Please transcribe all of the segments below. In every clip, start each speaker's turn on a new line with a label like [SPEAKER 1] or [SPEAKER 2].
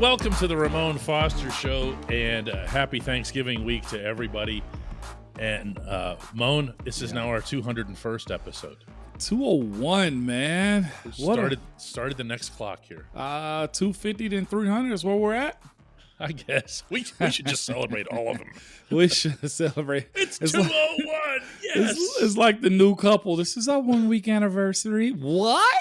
[SPEAKER 1] welcome to the Ramon Foster Show, and happy Thanksgiving week to everybody. And Moan, this is now our 201st episode.
[SPEAKER 2] 201, man.
[SPEAKER 1] Started the next clock here.
[SPEAKER 2] 250 then 300 is where we're at.
[SPEAKER 1] I guess we should just celebrate all of them.
[SPEAKER 2] We should celebrate.
[SPEAKER 1] It's 201. Yes,
[SPEAKER 2] it's like the new couple. This is our 1 week anniversary. What?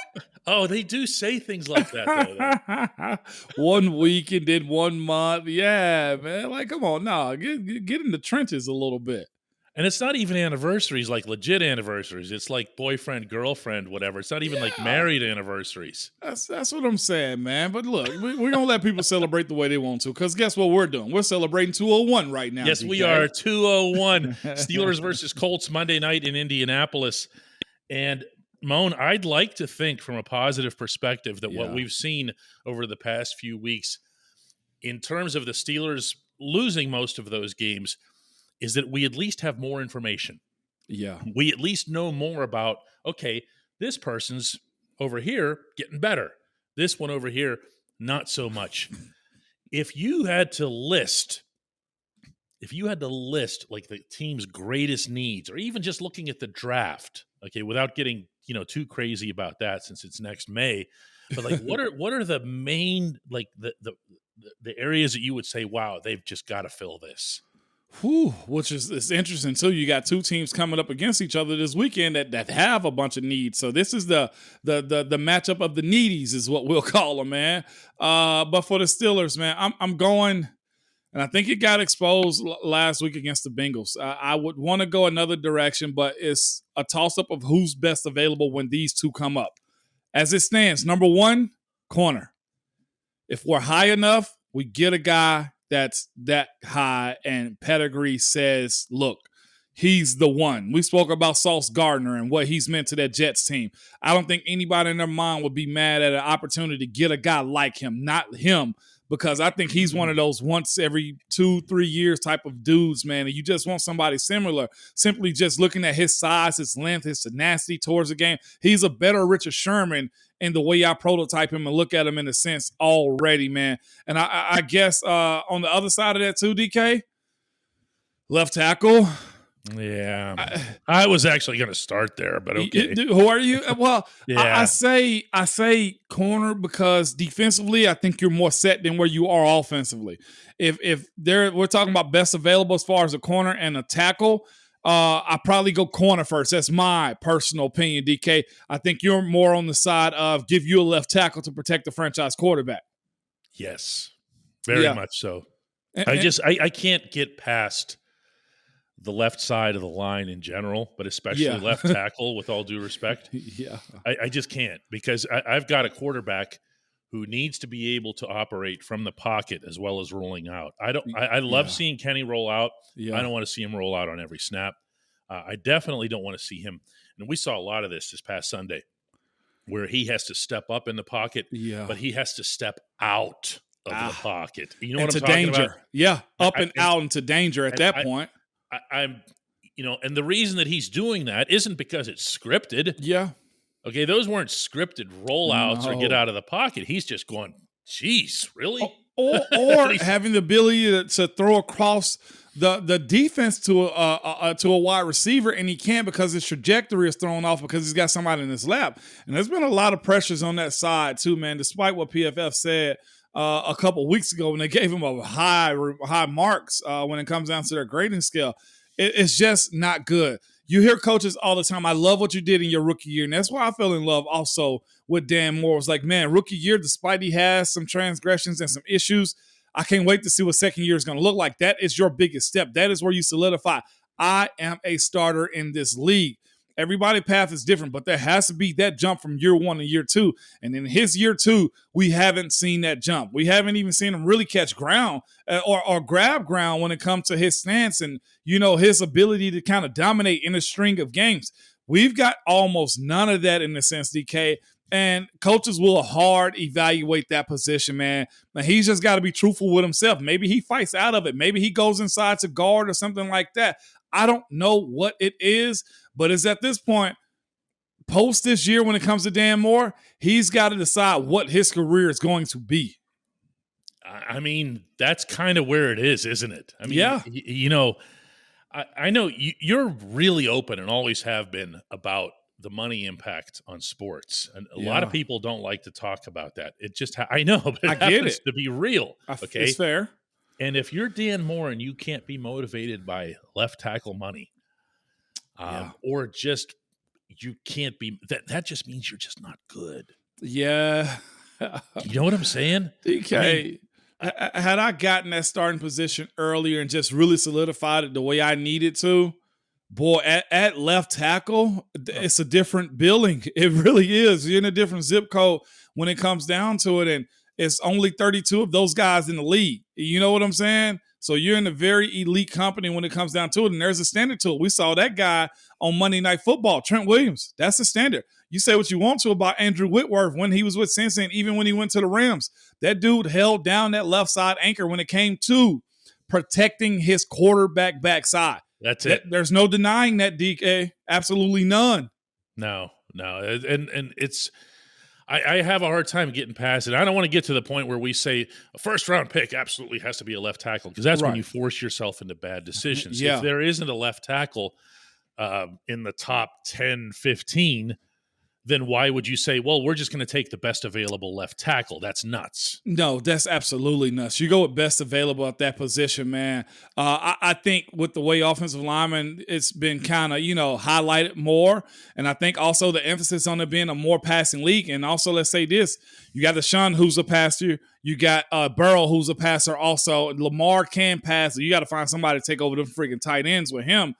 [SPEAKER 1] Oh, they do say things like that, though.
[SPEAKER 2] 1 week and then 1 month. Yeah, man. Like, come on, get in the trenches a little bit.
[SPEAKER 1] And it's not even anniversaries, like legit anniversaries. It's like boyfriend, girlfriend, whatever. It's not even like married anniversaries.
[SPEAKER 2] That's what I'm saying, man. But look, we're going to let people celebrate the way they want to, because guess what we're doing? We're celebrating 201 right now.
[SPEAKER 1] Yes,
[SPEAKER 2] DK.
[SPEAKER 1] we are. 201. Steelers versus Colts Monday night in Indianapolis. And Moan, I'd like to think from a positive perspective that what we've seen over the past few weeks in terms of the Steelers losing most of those games is that we at least have more information.
[SPEAKER 2] Yeah.
[SPEAKER 1] We at least know more about, okay, this person's over here getting better. This one over here, not so much. If you had to list like the team's greatest needs, or even just looking at the draft, okay, without getting, too crazy about that since it's next May, but like what are the main, like the areas that you would say, wow, they've just got to fill this?
[SPEAKER 2] Which is interesting too. You got two teams coming up against each other this weekend that have a bunch of needs. So this is the matchup of the needies is what we'll call them, man. But for the Steelers, man, I'm going, and I think it got exposed last week against the Bengals. I would want to go another direction, but it's a toss-up of who's best available when these two come up. As it stands, number one, corner. If we're high enough, we get a guy that's that high and pedigree says, look, he's the one. We spoke about Sauce Gardner and what he's meant to that Jets team. I don't think anybody in their mind would be mad at an opportunity to get a guy like him, not him, because I think he's one of those once every 2-3 years type of dudes, man. And you just want somebody similar, simply just looking at his size, his length, his tenacity towards the game. He's a better Richard Sherman in the way I prototype him and look at him in a sense already, man. And I guess on the other side of that too, DK, left tackle.
[SPEAKER 1] Yeah, I was actually going to start there, but okay.
[SPEAKER 2] Who are you? Well,
[SPEAKER 1] yeah.
[SPEAKER 2] I say corner because defensively, I think you're more set than where you are offensively. If we're talking about best available as far as a corner and a tackle, I probably go corner first. That's my personal opinion, DK. I think you're more on the side of give you a left tackle to protect the franchise quarterback.
[SPEAKER 1] Yes, very much so. I can't get past the left side of the line in general, but especially left tackle, with all due respect.
[SPEAKER 2] Yeah.
[SPEAKER 1] I just can't, because I've got a quarterback who needs to be able to operate from the pocket as well as rolling out. I love seeing Kenny roll out. Yeah. I don't want to see him roll out on every snap. I definitely don't want to see him. And we saw a lot of this past Sunday where he has to step up in the pocket, but he has to step out of the pocket. You know what I'm talking about?
[SPEAKER 2] Yeah, up and out into danger at that point.
[SPEAKER 1] I'm and the reason that he's doing that isn't because it's scripted.
[SPEAKER 2] Yeah.
[SPEAKER 1] Okay, those weren't scripted rollouts or get out of the pocket. He's just going, geez, really?
[SPEAKER 2] Or having the ability to throw across the defense to a wide receiver, and he can't because his trajectory is thrown off because he's got somebody in his lap. And there's been a lot of pressures on that side too, man, despite what PFF said a couple weeks ago when they gave him a high marks when it comes down to their grading scale. It's just not good. You hear coaches all the time, I love what you did in your rookie year. And that's why I fell in love also with Dan Moore. It's like, man, rookie year, despite he has some transgressions and some issues, I can't wait to see what second year is going to look like. That is your biggest step. That is where you solidify. I am a starter in this league. Everybody's path is different, but there has to be that jump from year one to year two. And in his year two, we haven't seen that jump. We haven't even seen him really catch ground or grab ground when it comes to his stance and, his ability to kind of dominate in a string of games. We've got almost none of that in the sense, DK. And coaches will hard evaluate that position, man. But he's just got to be truthful with himself. Maybe he fights out of it. Maybe he goes inside to guard or something like that. I don't know what it is, but it's at this point, post this year when it comes to Dan Moore, he's got to decide what his career is going to be.
[SPEAKER 1] I mean, that's kind of where it is, isn't it? I mean,
[SPEAKER 2] yeah.
[SPEAKER 1] I know you're really open and always have been about the money impact on sports. And a lot of people don't like to talk about that. It just, I know, but it happens to be real. Okay.
[SPEAKER 2] It's fair.
[SPEAKER 1] And if you're Dan Moore and you can't be motivated by left tackle money, or just you can't be, that just means you're just not good.
[SPEAKER 2] Yeah.
[SPEAKER 1] You know what I'm saying?
[SPEAKER 2] DK, had I gotten that starting position earlier and just really solidified it the way I needed to, boy, at left tackle, it's a different billing. It really is. You're in a different zip code when it comes down to it. And it's only 32 of those guys in the league. You know what I'm saying? So you're in a very elite company when it comes down to it. And there's a standard to it. We saw that guy on Monday Night Football, Trent Williams. That's the standard. You say what you want to about Andrew Whitworth when he was with Cincy and even when he went to the Rams. That dude held down that left side anchor when it came to protecting his quarterback backside.
[SPEAKER 1] That's it.
[SPEAKER 2] There's no denying that, DK. Absolutely none.
[SPEAKER 1] No. And it's I have a hard time getting past it. I don't want to get to the point where we say a first-round pick absolutely has to be a left tackle because that's when you force yourself into bad decisions.
[SPEAKER 2] Yeah.
[SPEAKER 1] If there isn't a left tackle in the top 10, 15, then why would you say, well, we're just going to take the best available left tackle? That's nuts.
[SPEAKER 2] No, that's absolutely nuts. You go with best available at that position, man. I think with the way offensive lineman, it's been kind of, highlighted more. And I think also the emphasis on it being a more passing league. And also, let's say this, you got Deshaun, who's a passer. You got Burrow, who's a passer also. Lamar can pass. You got to find somebody to take over the freaking tight ends with him.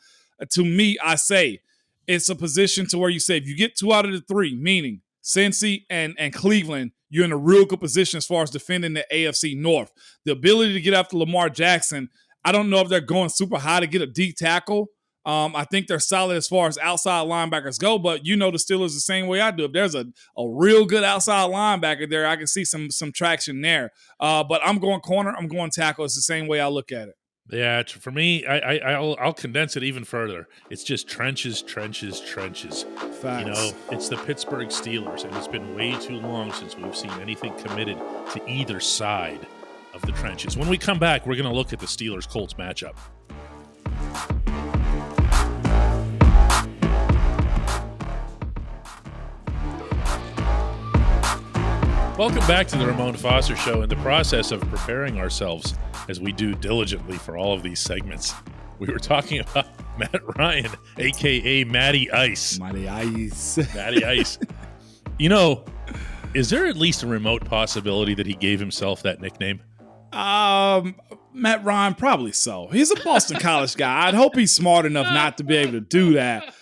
[SPEAKER 2] To me, I say, it's a position to where you say if you get 2 out of the 3, meaning Cincy and Cleveland, you're in a real good position as far as defending the AFC North. The ability to get after Lamar Jackson, I don't know if they're going super high to get a D tackle. I think they're solid as far as outside linebackers go, but the Steelers the same way I do. If there's a real good outside linebacker there, I can see some traction there. But I'm going corner, I'm going tackle. It's the same way I look at it.
[SPEAKER 1] Yeah, for me, I'll condense it even further. It's just trenches. Facts. It's the Pittsburgh Steelers, and it's been way too long since we've seen anything committed to either side of the trenches. When we come back, we're going to look at the Steelers-Colts matchup. Welcome back to the Ramon Foster Show. In the process of preparing ourselves as we do diligently for all of these segments, we were talking about Matt Ryan, a.k.a. Matty Ice.
[SPEAKER 2] Matty Ice.
[SPEAKER 1] Matty Ice. Is there at least a remote possibility that he gave himself that nickname?
[SPEAKER 2] Matt Ryan, probably so. He's a Boston College guy. I'd hope he's smart enough not to be able to do that.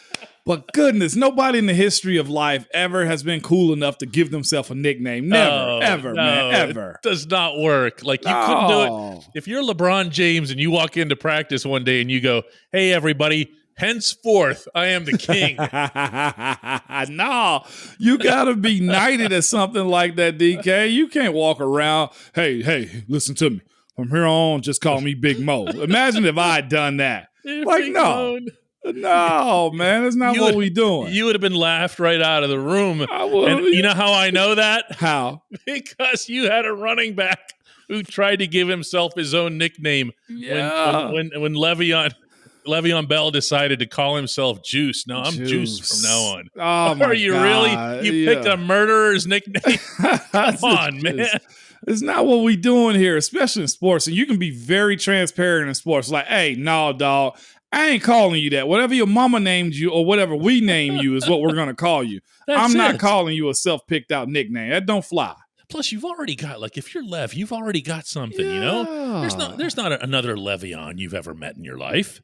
[SPEAKER 2] But goodness, nobody in the history of life ever has been cool enough to give themselves a nickname. Never, man, ever.
[SPEAKER 1] It does not work. Like, you couldn't do it. If you're LeBron James and you walk into practice one day and you go, hey, everybody, henceforth, I am the king.
[SPEAKER 2] No, you got to be knighted or something like that, DK. You can't walk around, hey, listen to me. From here on, just call me Big Mo. Imagine if I had done that. No, man, that's not what we doing.
[SPEAKER 1] You would have been laughed right out of the room.
[SPEAKER 2] I would.
[SPEAKER 1] And you know how I know that?
[SPEAKER 2] How?
[SPEAKER 1] Because you had a running back who tried to give himself his own nickname when Le'Veon Bell decided to call himself Juice. No, I'm Juice from now on.
[SPEAKER 2] Oh, my
[SPEAKER 1] Are you
[SPEAKER 2] God.
[SPEAKER 1] really? You picked a murderer's nickname? Come on, man.
[SPEAKER 2] It's not what we doing here, especially in sports. And you can be very transparent in sports. Like, hey, no, dog. I ain't calling you that. Whatever your mama named you or whatever we name you is what we're going to call you. I'm not calling you a self-picked out nickname. That don't fly.
[SPEAKER 1] Plus, you've already got, if you're Lev, you've already got something, There's not another Le'Veon you've ever met in your life.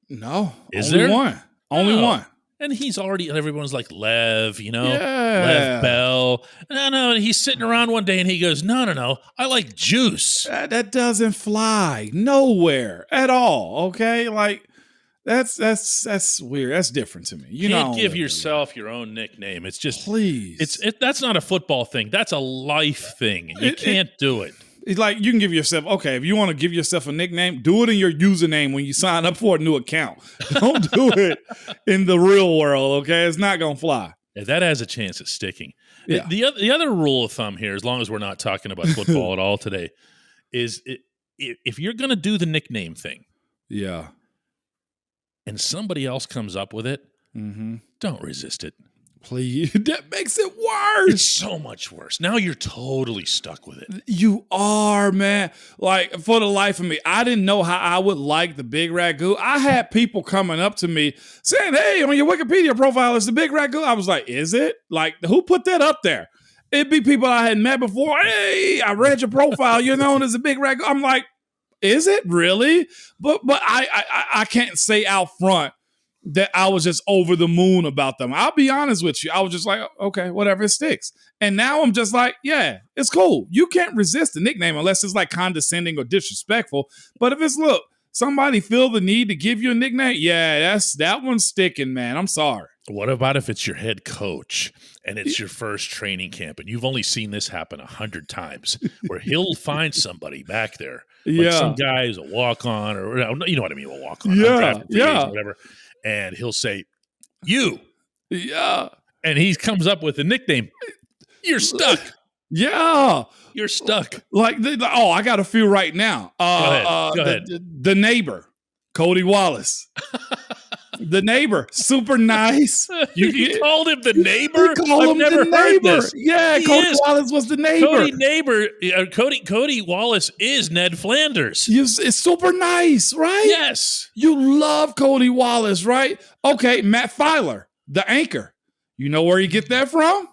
[SPEAKER 2] No.
[SPEAKER 1] Is
[SPEAKER 2] only
[SPEAKER 1] there?
[SPEAKER 2] One. Only one.
[SPEAKER 1] And he's already, everyone's like, Lev, Lev Bell. No, he's sitting around one day and he goes, no, I like Juice.
[SPEAKER 2] That doesn't fly nowhere at all, okay? That's weird. That's different to me. You
[SPEAKER 1] can't give yourself your own nickname. It's just,
[SPEAKER 2] please.
[SPEAKER 1] That's not a football thing. That's a life thing. You can't do it.
[SPEAKER 2] It's like you can give yourself, okay, if you want to give yourself a nickname, do it in your username when you sign up for a new account. Don't do it in the real world, okay? It's not going to fly.
[SPEAKER 1] Yeah, that has a chance of sticking.
[SPEAKER 2] Yeah.
[SPEAKER 1] The other rule of thumb here, as long as we're not talking about football at all today, is if you're going to do the nickname thing,
[SPEAKER 2] yeah,
[SPEAKER 1] and somebody else comes up with it, don't resist it.
[SPEAKER 2] Please. That makes it worse.
[SPEAKER 1] It's so much worse. Now you're totally stuck with it.
[SPEAKER 2] You are, man. Like, for the life of me, I didn't know how I would like the Big Ragu. I had people coming up to me saying, hey, on your Wikipedia profile, it's the Big Ragu. I was like, is it? Like, who put that up there? It'd be people I had met before. Hey, I read your profile. You're known as a Big Ragu. I'm like, is it really? But I can't say out front that I was just over the moon about them. I'll be honest with you. I was just like, okay, whatever, it sticks. And now I'm just like, yeah, it's cool. You can't resist the nickname unless it's like condescending or disrespectful. But if it's, look, somebody feel the need to give you a nickname, yeah, that one's sticking, man. I'm sorry.
[SPEAKER 1] What about if it's your head coach and it's your first training camp and you've only seen this happen 100 times where he'll find somebody back there. Like some guy who's a walk-on or, you know what I mean, a walk-on.
[SPEAKER 2] Yeah.
[SPEAKER 1] Whatever. And he'll say, you.
[SPEAKER 2] Yeah.
[SPEAKER 1] And he comes up with a nickname. You're stuck.
[SPEAKER 2] Yeah.
[SPEAKER 1] You're stuck.
[SPEAKER 2] Like, I got a few right now.
[SPEAKER 1] Go ahead.
[SPEAKER 2] The neighbor, Cody Wallace. The neighbor, super nice.
[SPEAKER 1] You called him the neighbor?
[SPEAKER 2] I've never heard this. Yeah, Cody Wallace was the neighbor.
[SPEAKER 1] Cody Wallace is Ned Flanders.
[SPEAKER 2] It's super nice, right?
[SPEAKER 1] Yes.
[SPEAKER 2] You love Cody Wallace, right? Okay, Matt Filer, the anchor. You know where you get that from?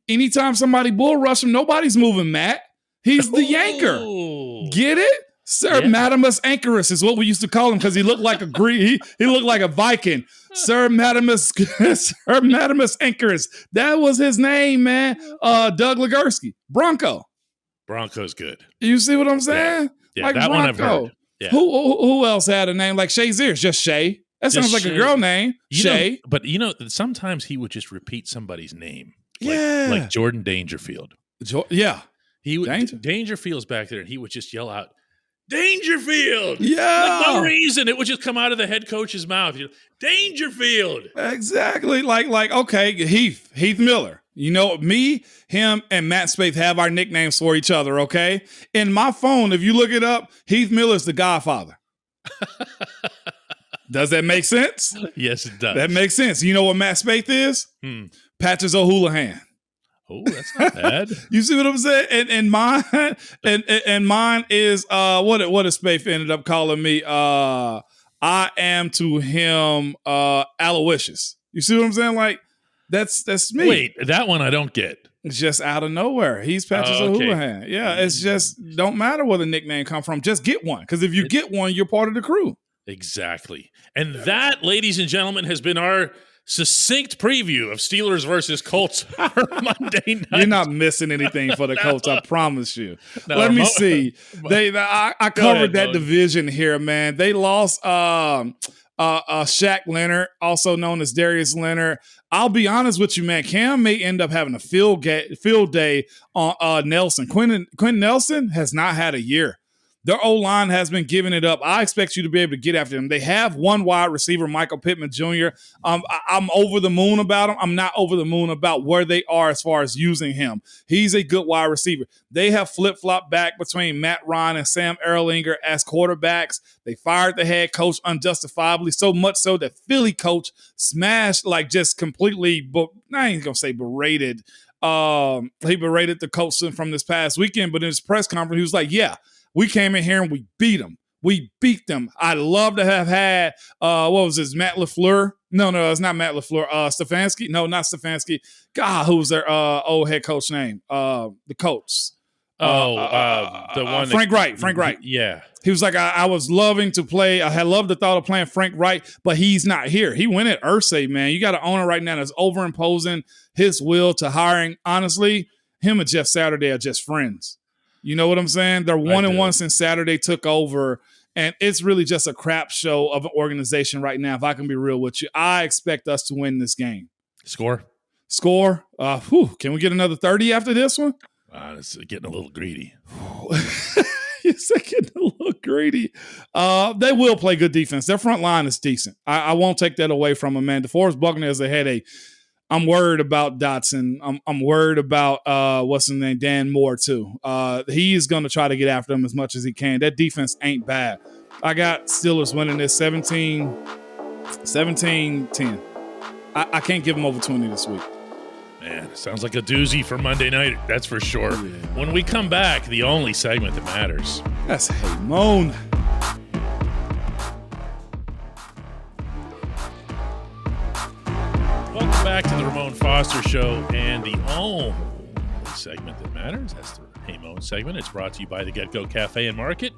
[SPEAKER 2] Anytime somebody bull rush him, nobody's moving Matt. He's the anchor. Get it? Sir Madamus Anchorus is what we used to call him because he looked like he looked like a Viking. Sir Madamus Anchorus. That was his name, man. Doug Legursky. Bronco's
[SPEAKER 1] good.
[SPEAKER 2] You see what I'm saying?
[SPEAKER 1] Yeah,
[SPEAKER 2] like
[SPEAKER 1] that
[SPEAKER 2] Bronco.
[SPEAKER 1] one I've heard. Yeah.
[SPEAKER 2] Who else had a name like Shazier's? Just Shay. That sounds like a girl name. Shay.
[SPEAKER 1] But sometimes he would just repeat somebody's name.
[SPEAKER 2] Like
[SPEAKER 1] Jordan Dangerfield. He would Dangerfield's back there and he would just yell out, Dangerfield.
[SPEAKER 2] Yeah.
[SPEAKER 1] Like no reason. It would just come out of the head coach's mouth. Dangerfield.
[SPEAKER 2] Exactly. Like, okay, Heath Miller. You know, me, him, and Matt Spaeth have our nicknames for each other, okay? In my phone, if you look it up, Heath Miller's the Godfather. Does that make sense?
[SPEAKER 1] Yes, it does.
[SPEAKER 2] That makes sense. You know what Matt Spaeth is? Patches O'Houlihan.
[SPEAKER 1] Oh, that's not bad.
[SPEAKER 2] You see what I'm saying? And mine is what does Spaeth ended up calling me? I am to him Aloysius. You see what I'm saying? Like that's me.
[SPEAKER 1] Wait, that one I don't get.
[SPEAKER 2] It's just out of nowhere. He's Patches O'Houlihan. Yeah, it's just don't matter where the nickname come from. Just get one. Because if you get one, you're part of the crew.
[SPEAKER 1] Exactly. And that, ladies and gentlemen, has been our succinct preview of Steelers versus Colts for Monday night.
[SPEAKER 2] You're not missing anything for the Colts, I promise you. Let me see. I covered that division here, man. They lost Shaq Leonard, also known as Darius Leonard. I'll be honest with you, man. Cam may end up having a field day on Nelson. Quentin Nelson has not had a year. Their O-line has been giving it up. I expect you to be able to get after them. They have one wide receiver, Michael Pittman Jr. I'm over the moon about him. I'm not over the moon about where they are as far as using him. He's a good wide receiver. They have flip-flopped back between Matt Ryan and Sam Erlinger as quarterbacks. They fired the head coach unjustifiably, so much so that Philly coach smashed, like just completely, I ain't going to say berated. He berated the coach from this past weekend, but in his press conference, he was like, yeah, we came in here and we beat them. We beat them. I'd love to have had, what was this, Matt LaFleur? No, it's not Matt LaFleur. Stefanski? No, not Stefanski. God, who was their old head coach name? The Colts.
[SPEAKER 1] The one.
[SPEAKER 2] Frank Wright.
[SPEAKER 1] Yeah.
[SPEAKER 2] He was like, I was loving to play. I had loved the thought of playing Frank Wright, but he's not here. He went at Irsay, man. You got an owner right now that's overimposing his will to hiring. Honestly, him and Jeff Saturday are just friends. You know what I'm saying? They're 1-1 since Saturday took over, and it's really just a crap show of an organization right now, if I can be real with you. I expect us to win this game.
[SPEAKER 1] Score?
[SPEAKER 2] Can we get another 30 after this one?
[SPEAKER 1] It's getting a little greedy.
[SPEAKER 2] You're getting a little greedy. They will play good defense. Their front line is decent. I won't take that away from them, man. DeForest Buckner has had I'm worried about Dotson. I'm worried about what's his name, Dan Moore too. He is going to try to get after him as much as he can. That defense ain't bad. I got Steelers winning this 17-10. I can't give them over 20 this week.
[SPEAKER 1] Man, sounds like a doozy for Monday night. That's for sure. Yeah. When we come back, the only segment that matters.
[SPEAKER 2] That's Ramon.
[SPEAKER 1] Welcome back to the Ramon Foster Show, and the only segment that matters. That's the Ramon segment. It's brought to you by the Get-Go Cafe and Market,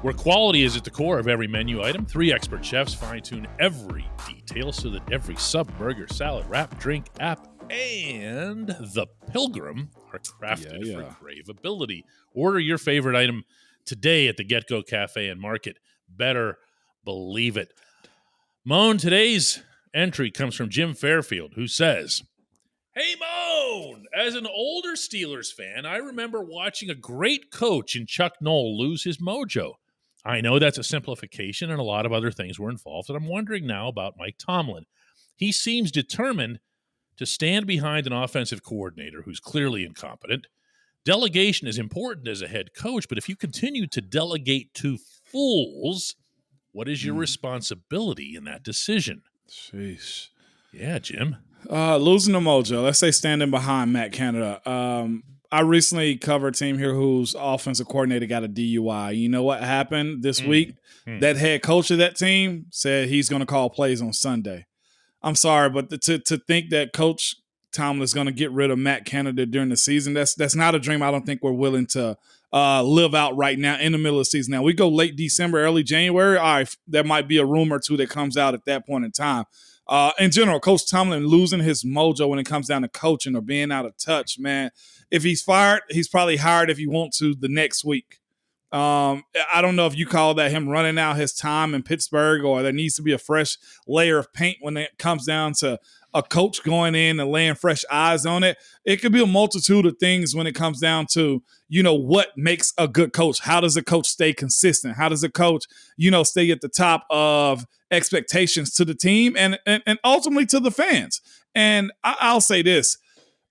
[SPEAKER 1] where quality is at the core of every menu item. 3 expert chefs fine-tune every detail so that every sub, burger, salad, wrap, drink, app, and the Pilgrim are crafted for craveability. Order your favorite item today at the Get-Go Cafe and Market. Better believe it. Moan, today's entry comes from Jim Fairfield, who says, "Hey, Moan, as an older Steelers fan, I remember watching a great coach in Chuck Noll lose his mojo. I know that's a simplification and a lot of other things were involved, and I'm wondering now about Mike Tomlin. He seems determined to stand behind an offensive coordinator who's clearly incompetent. Delegation is important as a head coach, but if you continue to delegate to fools, what is your responsibility in that decision?"
[SPEAKER 2] Sheesh.
[SPEAKER 1] Yeah, Jim.
[SPEAKER 2] Losing the mojo. Let's say standing behind Matt Canada. I recently covered a team here whose offensive coordinator got a DUI. You know what happened this week? That head coach of that team said he's going to call plays on Sunday. I'm sorry, but to think that Coach Tomlin is going to get rid of Matt Canada during the season, that's not a dream I don't think we're willing to live out right now in the middle of the season. Now, we go late December, early January, all right, there might be a rumor or two that comes out at that point in time. In general, Coach Tomlin losing his mojo when it comes down to coaching or being out of touch, man. If he's fired, he's probably hired if he wants to the next week. I don't know if you call that him running out his time in Pittsburgh, or there needs to be a fresh layer of paint when it comes down to a coach going in and laying fresh eyes on it. It could be a multitude of things when it comes down to, what makes a good coach. How does a coach stay consistent? How does a coach, stay at the top of expectations to the team and ultimately to the fans? And I'll say this.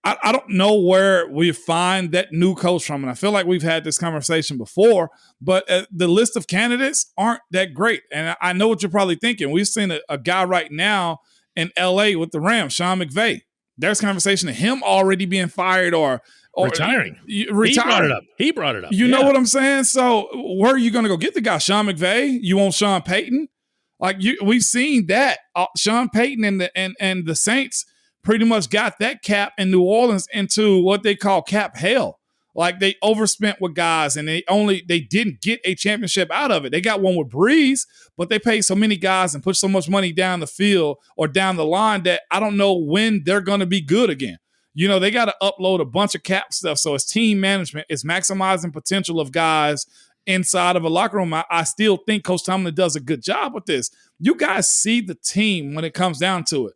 [SPEAKER 2] I don't know where we find that new coach from, and I feel like we've had this conversation before, but the list of candidates aren't that great. And I know what you're probably thinking. We've seen a guy right now in L.A. with the Rams, Sean McVay. There's conversation of him already being fired or
[SPEAKER 1] retiring. He brought it up.
[SPEAKER 2] You know what I'm saying? So where are you going to go get the guy? Sean McVay? You want Sean Payton? We've seen that. Sean Payton and the Saints pretty much got that cap in New Orleans into what they call cap hell. Like, they overspent with guys and they didn't get a championship out of it. They got one with Breeze, but they paid so many guys and put so much money down the field or down the line that I don't know when they're going to be good again. They got to upload a bunch of cap stuff. So it's team management. It's maximizing potential of guys inside of a locker room. I still think Coach Tomlin does a good job with this. You guys see the team when it comes down to it.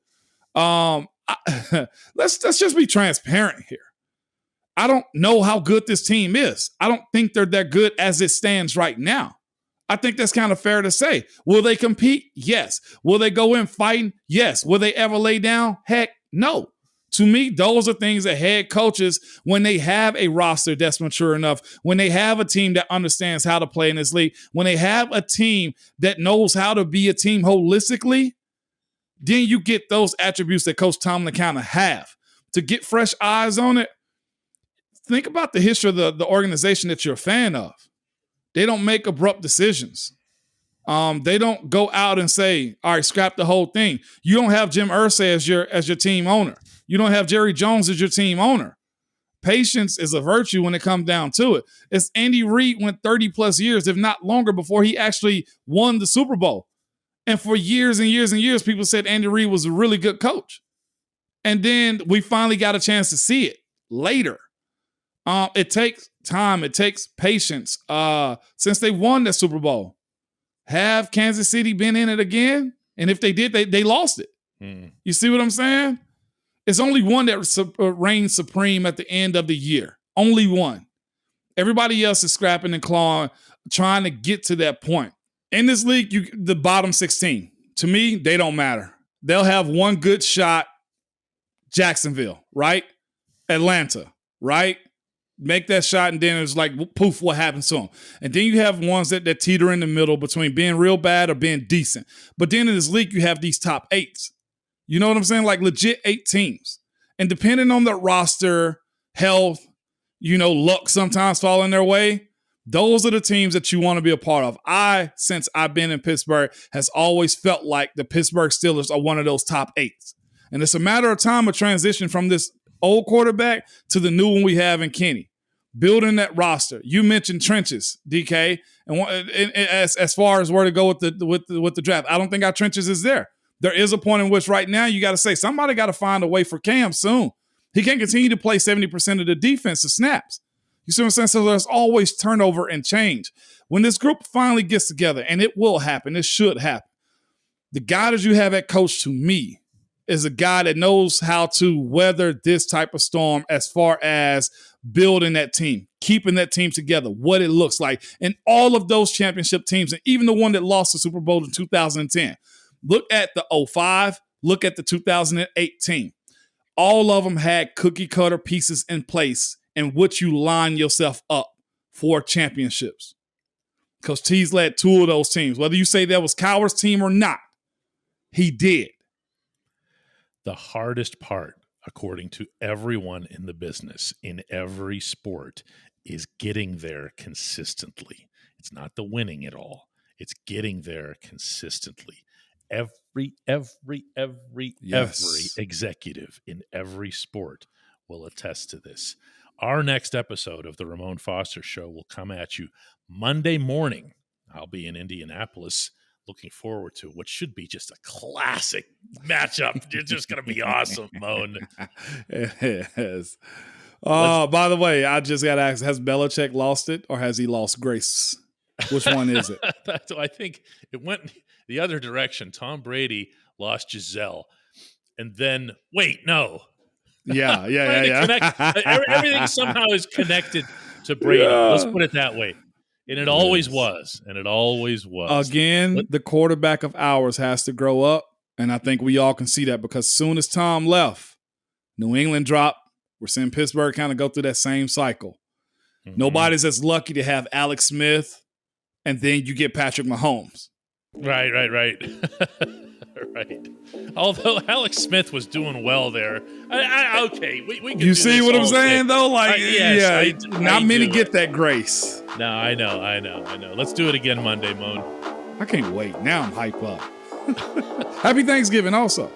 [SPEAKER 2] Let's just be transparent here. I don't know how good this team is. I don't think they're that good as it stands right now. I think that's kind of fair to say. Will they compete? Yes. Will they go in fighting? Yes. Will they ever lay down? Heck, no. To me, those are things that head coaches, when they have a roster that's mature enough, when they have a team that understands how to play in this league, when they have a team that knows how to be a team holistically, then you get those attributes that Coach Tomlin kind of have. To get fresh eyes on it, think about the history of the organization that you're a fan of. They don't make abrupt decisions. They don't go out and say, all right, scrap the whole thing. You don't have Jim Irsay as your team owner. You don't have Jerry Jones as your team owner. Patience is a virtue when it comes down to it. It's Andy Reid went 30 plus years, if not longer, before he actually won the Super Bowl. And for years and years and years, people said Andy Reid was a really good coach. And then we finally got a chance to see it later. It takes time. It takes patience. Since they won the Super Bowl, have Kansas City been in it again? And if they did, they lost it. You see what I'm saying? It's only one that reigns supreme at the end of the year. Only one. Everybody else is scrapping and clawing, trying to get to that point. In this league, the bottom 16, to me, they don't matter. They'll have one good shot Jacksonville, right? Atlanta, right? Make that shot, and then it's like, poof, what happens to them? And then you have ones that teeter in the middle between being real bad or being decent. But then in this league, you have these top 8s. You know what I'm saying? Like legit 8 teams. And depending on the roster, health, luck sometimes fall in their way, those are the teams that you want to be a part of. Since I've been in Pittsburgh, has always felt like the Pittsburgh Steelers are one of those top 8s. And it's a matter of time of transition from this old quarterback to the new one we have in Kenny. Building that roster. You mentioned trenches, DK, and as far as where to go with the draft. I don't think our trenches is there. There is a point in which right now you got to say somebody got to find a way for Cam soon. He can't continue to play 70% of the defensive snaps. You see what I'm saying? So there's always turnover and change. When this group finally gets together, and it will happen, it should happen, the guy that you have at coach, to me, is a guy that knows how to weather this type of storm as far as building that team, keeping that team together, what it looks like. And all of those championship teams, and even the one that lost the Super Bowl in 2010, look at the 05, look at the 2008 team. All of them had cookie cutter pieces in place in which you line yourself up for championships. Because T's led 2 of those teams. Whether you say that was Cowher's team or not, he did.
[SPEAKER 1] The hardest part, according to everyone in the business, in every sport, is getting there consistently. It's not the winning at all. It's getting there consistently. Every executive in every sport will attest to this. Our next episode of the Ramon Foster Show will come at you Monday morning. I'll be in Indianapolis. Looking forward to what should be just a classic matchup. It's just going to be awesome, Moan.
[SPEAKER 2] Yes. By the way, I just got to ask, has Belichick lost it or has he lost grace? Which one is it?
[SPEAKER 1] I think it went the other direction. Tom Brady lost Giselle. And then, wait, no.
[SPEAKER 2] Yeah.
[SPEAKER 1] Everything somehow is connected to Brady. Yeah. Let's put it that way. And it always was. And it always was.
[SPEAKER 2] Again, the quarterback of ours has to grow up. And I think we all can see that because as soon as Tom left, New England dropped. We're seeing Pittsburgh kind of go through that same cycle. Mm-hmm. Nobody's as lucky to have Alex Smith, and then you get Patrick Mahomes.
[SPEAKER 1] Right. Right. Although Alex Smith was doing well there. Okay, we can.
[SPEAKER 2] You see what I'm saying, though? Like, not many get that grace.
[SPEAKER 1] No, I know. Let's do it again Monday, Moan.
[SPEAKER 2] I can't wait. Now I'm hyped up. Happy Thanksgiving also.